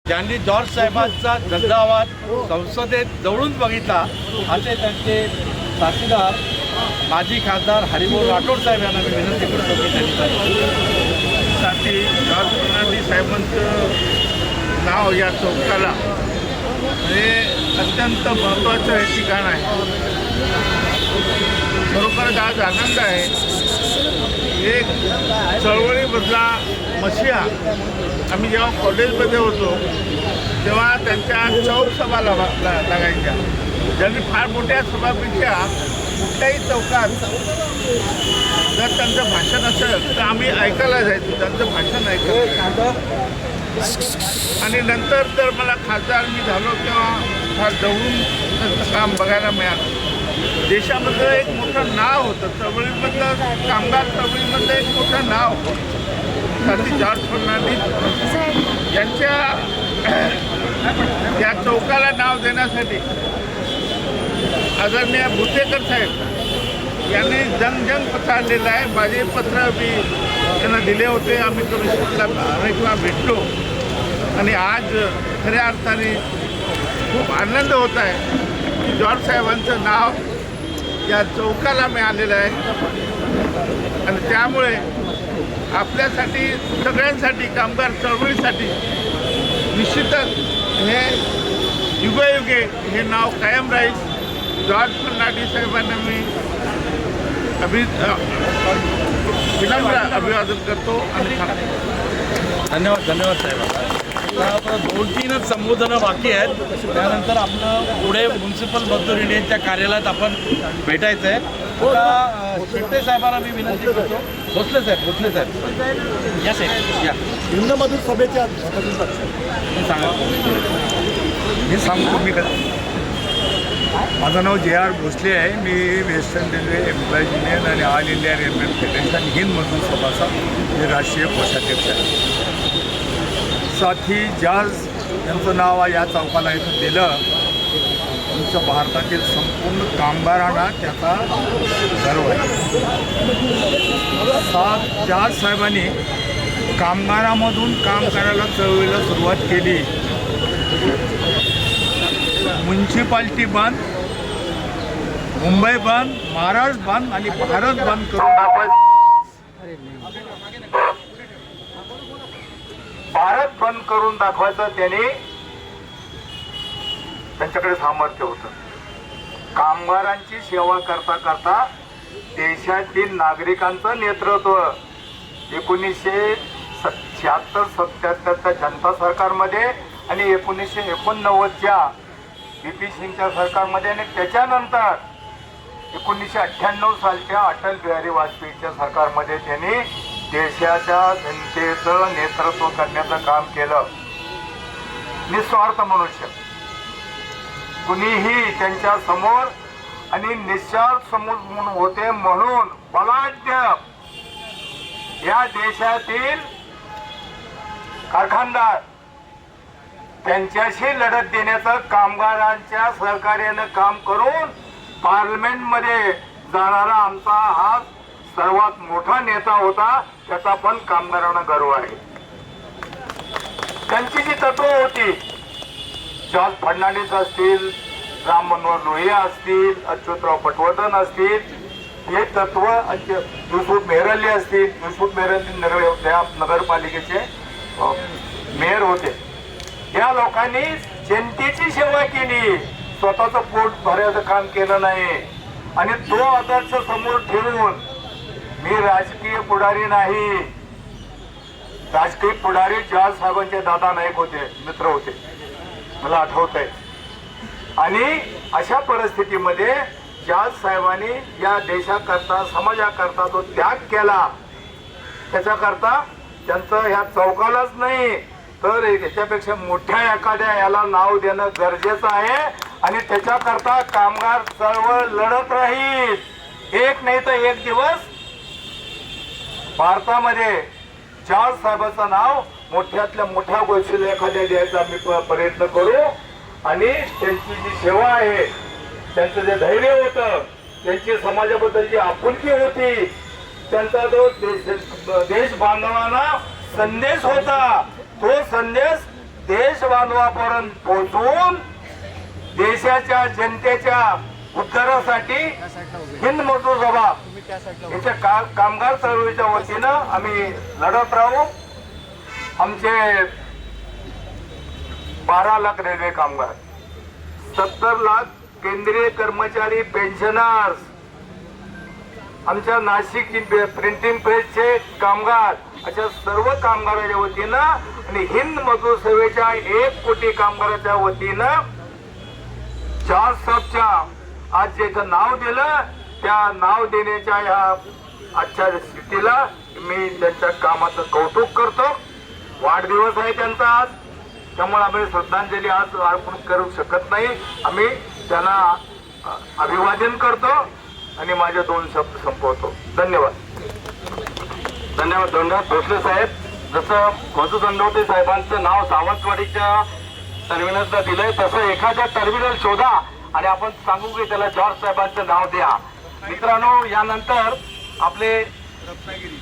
ज्यांनी जॉर्ज साहेबांचा झंझावात संसदेत जवळून बघितला असे त्यांचे साथीदार माजी खासदार हरिभाऊ राठोड साहेब यांना मी विनंती करतो की त्यांनी साठी जॉर्ज फर्नांडिस साहेबांचं नाव या चौकाला हे अत्यंत महत्त्वाचं हे ठिकाण आहे. खरोखरच आज आनंद आहे. एक चळवळीमधला मशिया आम्ही जेव्हा कॉलेजमध्ये होतो तेव्हा त्यांच्या चौक सभा लागायच्या. ज्यांनी फार मोठ्या सभापेक्षा कुठल्याही चौकात जर त्यांचं भाषण असेल तर आम्ही ऐकायला जायचो, त्यांचं भाषण ऐकायला. आणि नंतर तर मला खासदार मी झालो तेव्हा फार जवळून त्यांचं काम बघायला मिळालं. देशामधलं एक मोठं नाव होतं, चळवळीमधलं कामगार चळवळीमधलं एक मोठं नाव साठी जॉर्ज फर्नांडिस यांच्या या चौकाला नाव देण्यासाठी आदरणीय भुतेकर साहेब यांनी जन पत्रालेलं आहे. माझे पत्र मी त्यांना दिले होते. आम्ही कमिशनला अनेकवेळा भेटलो आणि आज खऱ्या अर्थाने खूप आनंद होत आहे की जॉर्ज साहेबांचं नाव या चौकाला मिळालेलं आहे. आणि त्यामुळे आपल्यासाठी सगळ्यांसाठी कामगार चळवळीसाठी निश्चितच हे युगयुगे हे नाव कायम राहील. जॉर्ज फर्नांडिस साहेबांना मी विनम्र अभिवादन करतो आणि धन्यवाद साहेब. आता 2-3च संबोधनं बाकी आहेत, त्यानंतर आपलं पुढे म्युन्सिपल मजदूर युनियनच्या कार्यालयात आपण भेटायचं आहे. आता शेट्टे साहेबांना मी विनंती करतो. भोसले साहेब या साहेब या हिंद मजूर सभेच्या सांगा. मी सांगतो. माझं नाव जे आर भोसले आहे. मी वेस्टर्न रेल्वे एम्प्लॉईज युनियन आणि all India railway federation Hind मजूर सभाचा मी राष्ट्रीय कोषाध्यक्ष आहे. साथी जॉर्ज यांचं नाव या चौकाला इथं दिलं. आमच्या भारतातील संपूर्ण कामगारांना त्याचा गर्व आहे. जॉर्ज साहेबांनी कामगारामधून काम करायला चळवळीला सुरुवात केली. म्युन्सिपाल्टी बंद, मुंबई बंद, महाराष्ट्र बंद आणि भारत बंद करून दाखवायचं. भारत बंद करून दाखवायचं त्यांच्याकडे सामर्थ्य होतं. कामगारांची सेवा करता करता देशातील नागरिकांचं नेतृत्व 1976-77च्या जनता सरकारमध्ये आणि 1989च्या BP सिंगच्या सरकारमध्ये आणि त्याच्यानंतर 1998 सालच्या अटल बिहारी वाजपेयीच्या सरकारमध्ये त्यांनी देशाच्या जनतेचं नेतृत्व करण्याचं काम केलं. निस्वार्थ मनुष्य, कुणीही त्यांच्या समोर आणि निस्वार्थ समोर होते म्हणून बलाढ्य या देशातील कारखानदार त्यांच्याशी लढत देण्याचं कामगारांच्या सहकार्यानं काम करून पार्लमेंटमध्ये जाणारा आमचा हा सर्वात मोठा नेता होता. त्याचा पण कामगारांना गर्व आहे. त्यांची जी तत्व होती, जॉर्ज फर्नांडिस असतील, राम मनोहर लोहिया असतील, अच्युतराव पटवर्धन असतील, हे तत्व युसूफ मेहरअली असतील. युसूफ मेहरअली नगरपालिकेचे मेयर होते. या लोकांनी जनतेची सेवा केली, स्वतःचं पोट भरायचं काम केलं नाही. आणि तो आदर्श समोर ठेवून मी राजकीय पुढारी नाही. राजकीय पुढारी जॉर्ज साहेबांचे दादा नाईक होते, मित्र होते, मला आठवत आहे. आणि अशा परिस्थितीमध्ये जॉर्ज साहेबांनी या देशाकरता समाजाकरता तो त्याग केला. त्याच्याकरता त्यांचं ह्या चौकालाच नाही तर याच्यापेक्षा मोठ्या एखाद्या याला नाव देणं गरजेचं आहे. आणि त्याच्याकरता कामगार चळवळ लढत राहील. एक नाही तर एक दिवस भारतामध्ये जॉर्ज साहेबांचं नाव मोठ्यातल्या मोठ्या गोष्टीला एखाद्या द्यायचा आम्ही प्रयत्न करू. आणि त्यांची जी सेवा आहे, त्यांचं जे धैर्य होतं, त्यांची समाजाबद्दलची आपुलकी होती, त्यांचा जो देश बांधवांना संदेश होता, तो संदेश देश बांधवापर्यंत पोहोचवून देशाच्या जनतेच्या उद्धारासाठी हिंद मजदूर सभा याच्या कामगार चळवळीच्या वतीनं आम्ही लढत राहू. आमचे 12 लाख रेल्वे कामगार, 70 लाख केंद्रीय कर्मचारी पेन्शनर्स, आमच्या नाशिक प्रिंटिंग प्रेसचे कामगार, अशा सर्व कामगारांच्या वतीनं आणि हिंद मजदूर सेवेच्या 1 कोटी कामगाराच्या वतीनं जॉर्ज साहेबच्या आज जे इथं नाव दिलं त्या नाव देण्याच्या ह्या आजच्या स्थितीला मी त्यांच्या कामाचं कौतुक करतो. वाढदिवस आहे त्यांचा आज, त्यामुळे आम्ही श्रद्धांजली आज अर्पण करू शकत नाही. आम्ही त्यांना अभिवादन करतो आणि माझे 2 शब्द संपवतो. धन्यवाद. धन्यवाद भोसले साहेब. जसं मधु दंडवते साहेबांचं नाव सावंतवाडीच्या टर्मिनलला दिलंय तसं एखाद्या टर्मिनल शोधा आणि आपण सांगू की त्याला जॉर्ज साहेबांचं नाव द्या. मित्रांनो, यानंतर आपले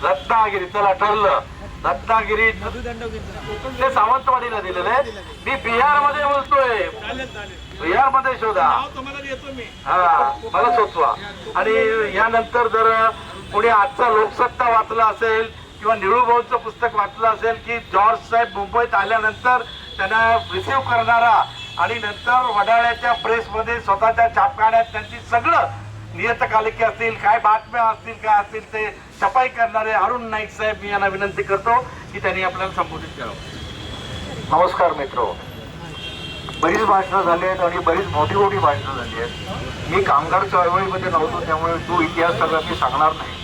रत्नागिरी, चला ठरलं, रत्नागिरी ते सावंतवाडीला दिलेलं आहे. मी बिहार मध्ये बोलतोय, बिहार मध्ये शोधा, हा मला सुचवा. आणि यानंतर जर कोणी आजचा लोकसत्ता वाचला असेल किंवा निळूभाऊचं पुस्तक वाचलं असेल की जॉर्ज साहेब मुंबईत आल्यानंतर त्यांना रिसिव्ह करणारा आणि नंतर वडाळ्याच्या प्रेसमध्ये स्वतःच्या छापखान्यात त्यांची सगळं नियतकालिके असतील, काय बातम्या असतील, काय असतील ते छपाई करणारे अरुण नाईक साहेब, मी यांना विनंती करतो की त्यांनी आपल्याला संबोधित करावं. नमस्कार मित्र, बरीच भाषणं झाली आहेत आणि बरीच मोठी मोठी भाषणं झाली आहेत. मी कामगार चळवळीमध्ये नव्हतो त्यामुळे तो इतिहास सगळा मी सांगणार नाही.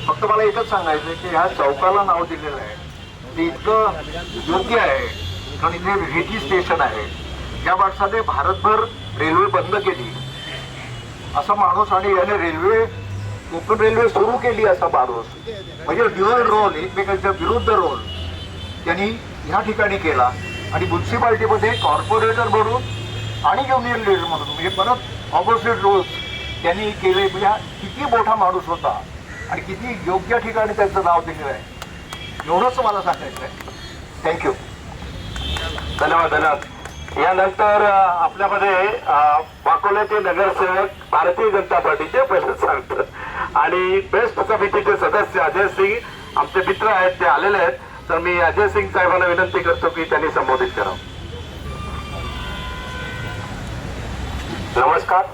फक्त मला एकच सांगायचं आहे की ह्या चौकाला नाव दिलेलं आहे ते इतकं योग्य आहे कारण इथे व्हीटी स्टेशन आहे. ज्या माणसाने भारतभर रेल्वे बंद केली असा माणूस आणि याने कोकण रेल्वे सुरू केली असा माणूस, म्हणजे ड्युअल रोल, एकमेकांच्या विरुद्ध रोल त्यांनी ह्या ठिकाणी केला. आणि म्युन्सिपाल्टीमध्ये कॉर्पोरेटर म्हणून आणि युनियन लीडर म्हणून म्हणजे परत ऑपोजिट रोल्स त्यांनी केले. म्हणजे हा किती मोठा माणूस होता आणि किती योग्य ठिकाणी त्यांचं नाव दिलेलं आहे, एवढंच मला सांगायचं आहे. थँक्यू. धन्यवाद. यानंतर आपल्यामध्ये वाकोल्याचे नगरसेवक भारतीय जनता पार्टीचे प्रश्न सांगतात आणि बेस्ट समितीचे सदस्य अजय सिंग आमचे मित्र आहेत ते आलेले आहेत. तर मी अजय सिंग साहेबांना विनंती करतो की त्यांनी संबोधित करावं. नमस्कार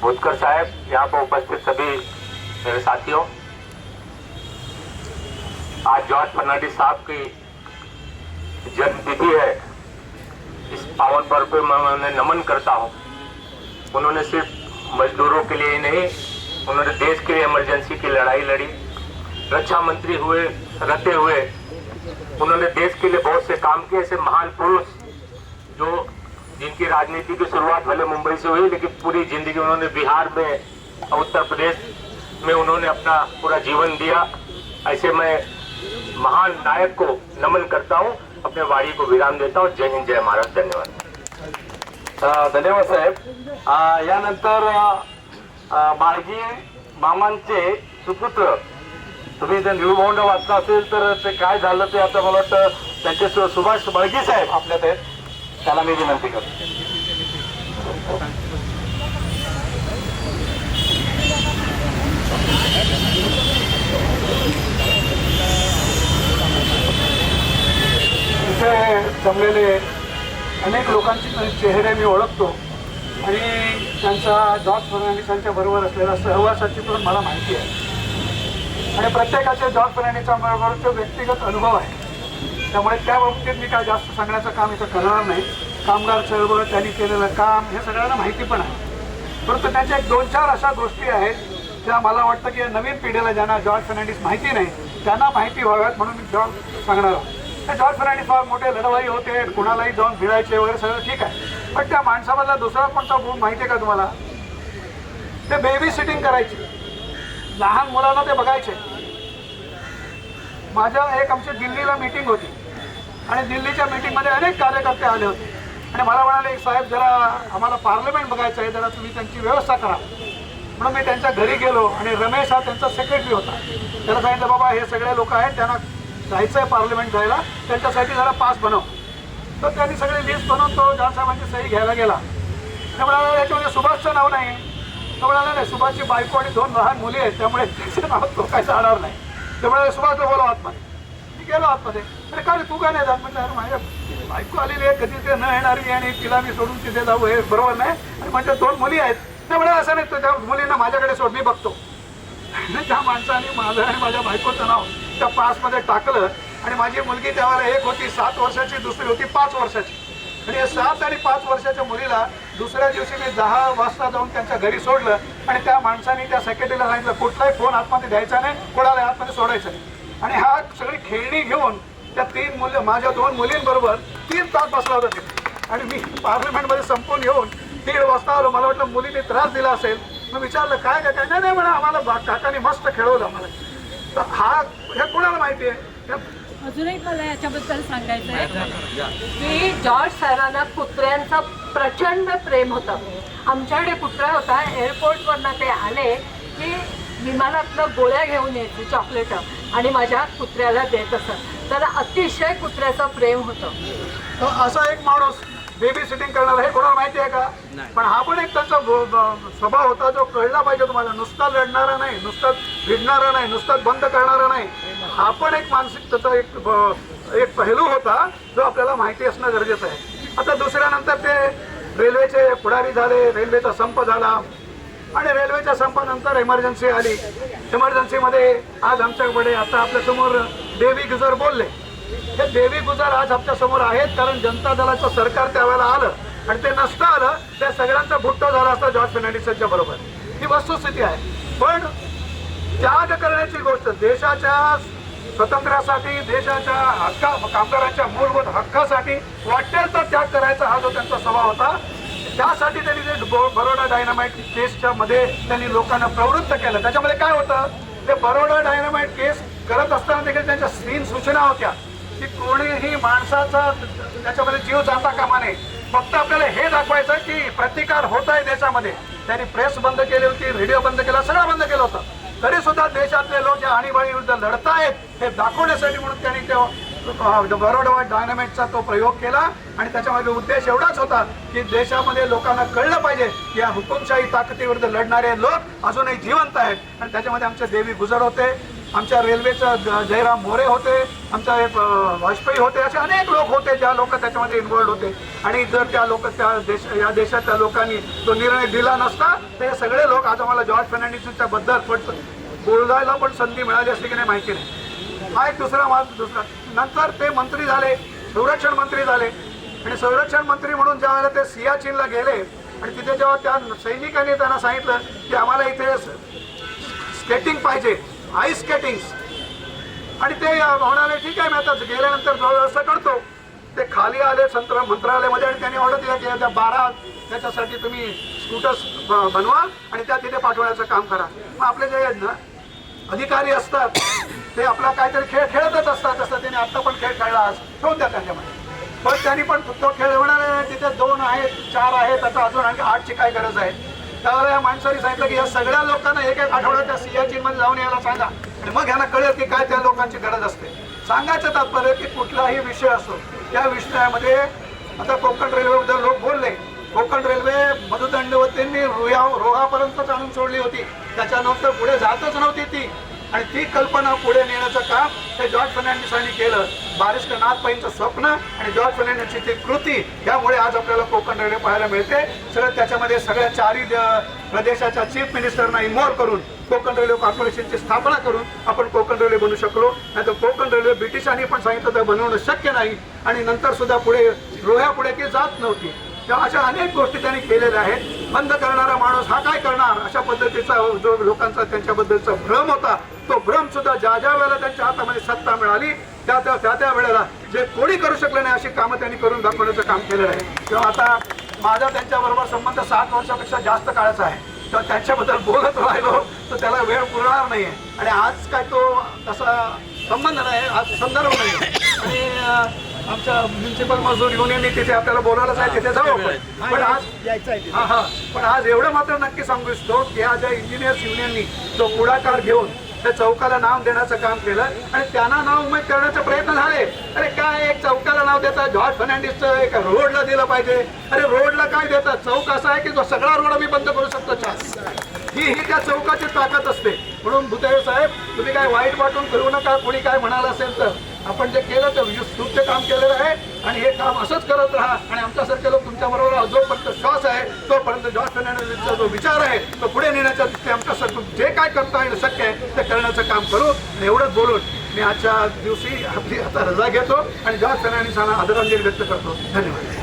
भूतकर साहब, यहाँ पर उपस्थित सभी मेरे साथियों, आज जॉर्ज फर्नांडिस साहब की जन्मतिथि है. इस पावन पर्व पे मैं उन्हें नमन करता हूँ. उन्होंने सिर्फ मजदूरों के लिए ही नहीं, उन्होंने देश के लिए इमरजेंसी की लड़ाई लड़ी, रक्षा मंत्री हुए, रहते हुए उन्होंने देश के लिए बहुत से काम किए. ऐसे महान पुरुष जो जिनकी राजनीति की शुरुआत भले मुंबई से हुई लेकिन पूरी जिंदगी उन्होंने बिहार में, उत्तर प्रदेश में उन्होंने अपना पूरा जीवन दिया. ऐसे मैं महान नायक को नमन करता हूँ. अपने वाणी को विराम देता हूँ. जय हिंद, जय महाराष्ट्र. धन्यवाद. धन्यवाद साहेब. यानंतर बाळगी मामांचे सुपुत्र, तुम्ही जर निळूभाऊंड वाचलं असेल तर ते काय झालं ते आता मला वाटतं त्यांचे सुभाष बाळगी साहेब आपल्यात आहेत, त्याला मी विनंती करतो. इथे जमलेले अनेक लोकांचे चेहरे मी ओळखतो आणि त्यांचा जॉर्ज फर्नांडिसांच्या बरोबर असलेला सहवासाची पण मला माहिती आहे आणि प्रत्येकाचे जॉर्ज फर्नांडिसा बरोबरचे व्यक्तिगत अनुभव आहे. त्यामुळे त्या बाबतीत मी काय जास्त सांगण्याचं काम इथं करणार नाही. कामगार चळवळ, त्यांनी केलेलं काम हे सगळ्यांना माहिती पण आहे. परंतु त्यांच्या 2-4 अशा गोष्टी आहेत ज्या मला वाटतं की नवीन पिढीला ज्यांना जॉर्ज फर्नांडिस माहिती नाही त्यांना माहिती व्हाव्यात म्हणून मी सांगणार आहोत. जॉर्ज फर्नांडिस फार मोठे लढवाई होते, कुणालाही जाऊन भिडायचे वगैरे सगळं ठीक आहे, पण त्या माणसामधला दुसरा कोणता गुण माहिती आहे का तुम्हाला? ते बेबी सिटिंग करायचे, लहान मुलांना ते बघायचे. माझ्या एक आमची दिल्लीला मीटिंग होती आणि दिल्लीच्या मीटिंगमध्ये अनेक कार्यकर्ते आले होते आणि मला म्हणाले साहेब जरा आम्हाला पार्लमेंट बघायचं आहे, जरा तुम्ही त्यांची व्यवस्था करा. म्हणून मी त्यांच्या घरी गेलो आणि रमेश हा त्यांचा सेक्रेटरी होता. त्याला सांगितलं बाबा हे सगळे लोक आहेत, त्यांना जायचं आहे पार्लमेंट जायला, त्यांच्यासाठी जरा पास बनव. तर त्यांनी सगळी लिस्ट बनवून तो जॉर्ज साहेबांची सही घ्यायला गेला. ते म्हणाला याच्यामध्ये सुभाषचं नाव नाही. तो म्हणाला नाही, सुभाषची बायको आणि 2 लहान मुली आहेत त्यामुळे त्याचं नाव तो काय जाणार नाही. ते म्हणाले सुभाषला बोलावं आतमध्ये. मी गेलो आतमध्ये. अरे का रे तू का नाही जात? म्हटलं अरे माझ्या बायको आलेली आहे, कधी ते न येणारी आणि तिला मी सोडून तिथे जाऊ हे बरोबर नाही. आणि म्हणजे 2 मुली आहेत. ते म्हणाले असं नाही, त्या मुलींना माझ्याकडे सोड, मी बघतो. त्या माणसाने माझं आणि माझ्या बायकोचं नाव त्या पासमध्ये टाकलं आणि माझी मुलगी त्यावेळेला एक होती 7 वर्षाची, दुसरी होती 5 वर्षाची. आणि या 7 आणि 5 वर्षाच्या मुलीला दुसऱ्या दिवशी मी 10 वाजता जाऊन त्यांच्या घरी सोडलं आणि त्या माणसाने त्या सेक्रेटरीला सांगितलं कुठलाही फोन आतमध्ये द्यायचा नाही, कोणाला आतमध्ये सोडायचं नाही. आणि हा सगळी खेळणी घेऊन त्या 3 मुलं माझ्या 2 मुलींबरोबर 3 तास बसला होता तिथे. आणि मी पार्लमेंटमध्ये संपून येऊन 1:30 वाजता आलो. मला वाटलं मुलीने त्रास दिला असेल. मग विचारलं काय काय नाही नाही म्हणा आम्हाला काकाने मस्त खेळवलं मला. तर हे कोणाला माहिती आहे? अजूनही मला याच्याबद्दल सांगायचं आहे की जॉर्ज साहेबांना कुत्र्यांचं प्रचंड प्रेम होतं. आमच्याकडे कुत्रा होता. एअरपोर्टवरनं ते आले की विमानातनं गोळ्या घेऊन यायचे चॉकलेटं आणि माझ्या कुत्र्याला देत असत. तर अतिशय कुत्र्याचं प्रेम होतं. असा एक माणूस बेबी सिटिंग करणारा हे कोणाला माहिती आहे का? पण हा पण एक त्यांचा स्वभाव होता जो कळला पाहिजे तुम्हाला. नुसता लढणारा नाही, नुसता भिडणारा नाही, नुसताच बंद करणारा नाही. हा पण एक मानसिकतेचा एक पैलू होता जो आपल्याला माहिती असणं गरजेचं आहे. आता दुसऱ्यानंतर ते रेल्वेचे पुढारी झाले, रेल्वेचा संप झाला आणि रेल्वेच्या संपानंतर इमर्जन्सी आली. इमर्जन्सीमध्ये आज आमच्याकडे आता आपल्यासमोर देवी गुजर बोलले. हे देवी गुजर आज आमच्या समोर आहेत कारण जनता दलाचं सरकार त्यावेळेला आलं आणि ते नसतं आलं त्या सगळ्यांचा भुट्टा झाला असता जॉर्ज फर्नांडिसच्या बरोबर. ही वस्तुस्थिती आहे. पण त्याग करण्याची गोष्ट देशाच्या स्वातंत्र्यासाठी, देशाच्या कामगारांच्या मूलभूत हक्कासाठी वाटेल तर त्याग करायचा हा जो त्यांचा स्वभाव होता. त्यासाठी त्यांनी जे बरोडा डायनामाइट केसच्या मध्ये त्यांनी लोकांना प्रवृत्त केलं. त्याच्यामध्ये काय होतं, ते बरोडा डायनामाइट केस करत असताना देखील त्यांच्या 3 सूचना होत्या की कोणीही माणसाचा त्याच्यामध्ये जीव जाता कामा नये. फक्त आपल्याला हे दाखवायचं की प्रतिकार होत आहे देशामध्ये. त्यांनी प्रेस बंद केली होती, रेडिओ बंद केला, सगळं बंद केलं होतं. तरी सुद्धा देशातले लोक या आणीबाणी विरुद्ध लढतायत हे दाखवण्यासाठी म्हणून त्यांनी बरोडा डायनामाइटचा तो प्रयोग केला. आणि त्याच्यामध्ये उद्देश एवढाच होता की देशामध्ये लोकांना कळलं पाहिजे की या हुकुमशाही ताकदीविरुद्ध लढणारे लोक अजूनही जिवंत आहेत. आणि त्याच्यामध्ये आमचे देवी गुजर होते, आमच्या रेल्वेचा जयराम मोरे होते, आमचा वाजपेयी होते, असे अनेक लोक होते ज्या लोक त्याच्यामध्ये इन्व्हॉल्ड होते. आणि जर त्या लोक या देशाच्या लोकांनी तो निर्णय दिला नसता तर हे सगळे लोक आज आम्हाला जॉर्ज फर्नांडिसच्या बद्दल बोलायला पण संधी मिळाली असली की नाही माहिती नाही. हा एक दुसरा. नंतर ते मंत्री झाले, संरक्षण मंत्री झाले. आणि संरक्षण मंत्री म्हणून ज्या वेळेला ते सियाचीनला गेले आणि तिथे जेव्हा त्या सैनिकांनी त्यांना सांगितलं की आम्हाला इथे स्केटिंग पाहिजे, आईस स्केटिंग, आणि ते म्हणाले ठीक आहे मी आता गेल्यानंतर व्यवस्था करतो. ते खाली आले मंत्रालयामध्ये आणि त्यांनी ऑर्डर दिला की त्या 12 त्याच्यासाठी तुम्ही स्कूटर्स बनवा आणि त्या तिथे पाठवण्याचं काम करा. मग आपले जे अधिकारी असतात ते आपला काहीतरी खेळ खेळतच असतात. तसं त्याने आत्ता पण खेळ खेळला, आज ठेवून द्या त्याच्यामध्ये. पण त्यांनी पण तो खेळ म्हणाले तिथे 2 आहेत, 4 आहेत, आता अजून आणखी 8ची काय गरज आहे. त्यावेळेला या माणसाने सांगितलं की या सगळ्या लोकांना एक आठवड्यात त्या सियाचीनमध्ये जाऊन यायला सांगा आणि मग यांना कळेल की काय त्या लोकांची गरज असते. सांगायचं तात्पर्य की कुठलाही विषय असो त्या विषयामध्ये आता कोकण रेल्वेबद्दल लोक बोलले. कोकण रेल्वे मधुदंडवतींनी रोहापर्यंत आणून सोडली होती, त्याच्यानंतर पुढे जातच नव्हती ती. आणि ती कल्पना पुढे नेण्याचं काम हे जॉर्ज फर्नांडिसांनी केलं. बारिस्टर नाथपाईंचं स्वप्न आणि जॉर्ज फर्नांडिसची ती कृती यामुळे आज आपल्याला कोकण रेल्वे पाहायला मिळते. सगळं त्याच्यामध्ये सगळ्या 4ही प्रदेशाच्या चीफ मिनिस्टरना इन्व्हॉल्व करून कोकण रेल्वे कॉर्पोरेशनची स्थापना करून आपण कोकण रेल्वे बनवू शकलो. नाही तर कोकण रेल्वे ब्रिटिशांनी पण सांगितलं तर बनवणं शक्य नाही आणि नंतर सुद्धा पुढे रोह्यापुढे ती जात नव्हती. तेव्हा अशा अनेक गोष्टी त्यांनी केलेल्या आहेत. बंद करणारा माणूस हा काय करणार अशा पद्धतीचा जो लोकांचा त्यांच्याबद्दलचा भ्रम होता तो भ्रम सुद्धा ज्या वेळेला त्यांच्या हातामध्ये सत्ता मिळाली त्या वेळेला जे कोणी करू शकले नाही अशी कामं त्यांनी करून दाखवण्याचं काम केलेलं आहे. तेव्हा आता माझा त्यांच्याबरोबर संबंध 7 वर्षापेक्षा जास्त काळाचा आहे. तेव्हा त्यांच्याबद्दल बोलत राहिलो तर त्याला वेळ पुरणार नाही आहे. आणि आज काय तो तसा संबंध नाही, आज संदर्भ नाही. आणि आमच्या म्युन्सिपल मजदूर युनियननी तिथे आपल्याला बोलायलाच आहे, तिथे जाऊ आपण. पण आज एवढं मात्र नक्की सांगू इच्छितो की या ज्या इंजिनियर्स युनियननी जो पुढाकार घेऊन त्या चौकाला नाव देण्याचं काम केलं आणि त्यांना नाव उमेद करण्याचे प्रयत्न झाले. अरे काय एक चौकाला नाव देतात, जॉर्ज फर्नांडिसचं एक रोडला दिलं पाहिजे. अरे रोडला काय देतात, चौक असा आहे की जो सगळा रोड आम्ही बंद करू शकतो. ही त्या चौकाची ताकद असते. म्हणून भूताई साहेब, तुम्ही काय वाईट वाटून करू नका. कोणी काय म्हणाल असेल तर आपण जे केलं ते स्तुत्य काम केलेलं आहे आणि हे काम असंच करत राहा. आणि आमच्यासारखे लोक तुमच्याबरोबर जोपर्यंत श्वास आहे तोपर्यंत जॉर्ज फर्नांडिसचा जो विचार आहे तो पुढे नेण्याच्या दृष्टीने आमच्यासारखं जे काय करता येणं शक्य आहे ते करण्याचं काम करू. आणि एवढंच बोलून मी आजच्या दिवशी आपली आता रजा घेतो आणि जॉर्ज फर्नांडिसांना आदरांजली व्यक्त करतो. धन्यवाद.